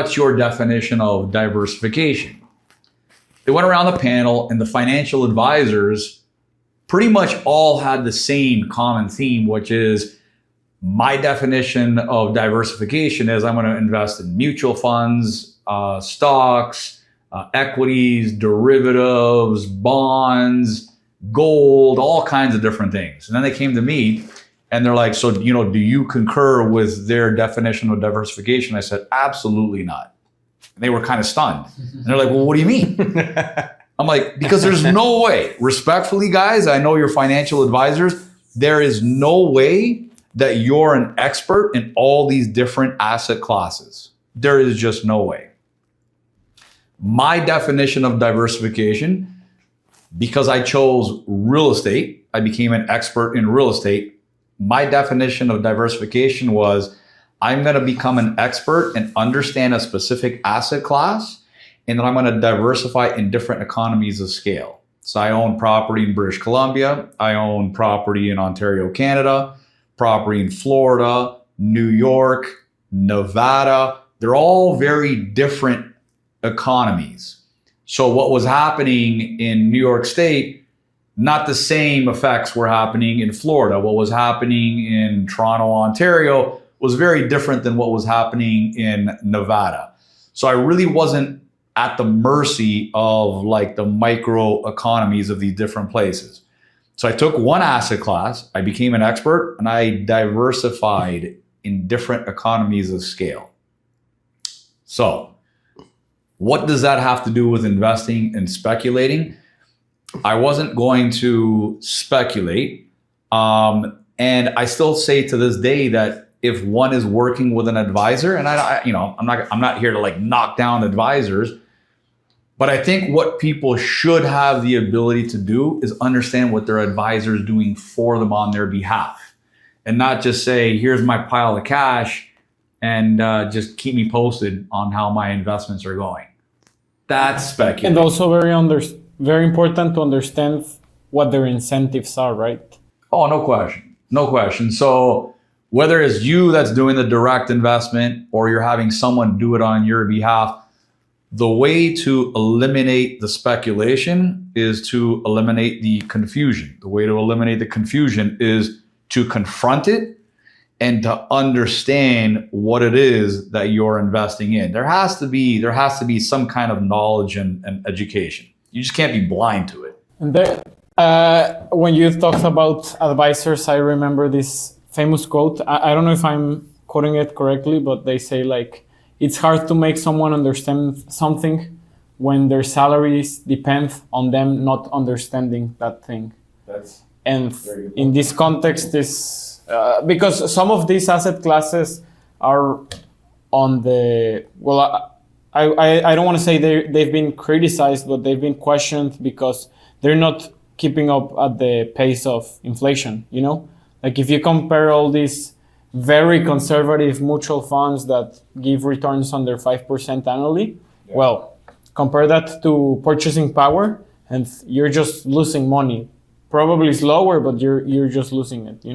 what's your definition of diversification? They went around the panel, and the financial advisors pretty much all had the same common theme, which is my definition of diversification is I'm going to invest in mutual funds, stocks, equities, derivatives, bonds, gold, all kinds of different things. And then they came to me and they're like, so, you know, do you concur with their definition of diversification? I said, absolutely not. And they were kind of stunned. And they're like, well, what do you mean? I'm like, because there's no way, respectfully, guys, I know you're financial advisors. There is no way that you're an expert in all these different asset classes. There is just no way. My definition of diversification, because I chose real estate, I became an expert in real estate. My definition of diversification was I'm going to become an expert and understand a specific asset class, and then I'm going to diversify in different economies of scale. So I own property in British Columbia. I own property in Ontario, Canada, property in Florida, New York, Nevada. They're all very different economies. So what was happening in New York State, not the same effects were happening in Florida. What was happening in Toronto, Ontario was very different than what was happening in Nevada. So I really wasn't at the mercy of like the micro economies of these different places. So I took one asset class, I became an expert, and I diversified in different economies of scale. So what does that have to do with investing and speculating? I wasn't going to speculate. And I still say to this day that if one is working with an advisor, and I'm not here to like knock down advisors, but I think what people should have the ability to do is understand what their advisor is doing for them on their behalf, and not just say, here's my pile of cash and just keep me posted on how my investments are going. That's speculating. And also very important to understand what their incentives are, right? Oh, no question. No question. So whether it's you that's doing the direct investment or you're having someone do it on your behalf, the way to eliminate the speculation is to eliminate the confusion. The way to eliminate the confusion is to confront it and to understand what it is that you're investing in. There has to be some kind of knowledge and education. You just can't be blind to it. And there, when you talked about advisors, I remember this famous quote. I don't know if I'm quoting it correctly, but they say like, it's hard to make someone understand something when their salaries depend on them not understanding that thing. And in this context, because some of these asset classes are on the, I don't want to say they've been criticized, but they've been questioned because they're not keeping up at the pace of inflation, you know? Like if you compare all these very conservative mutual funds that give returns under 5% annually, well, compare that to purchasing power and you're just losing money. Probably slower, but you're just losing it, you know?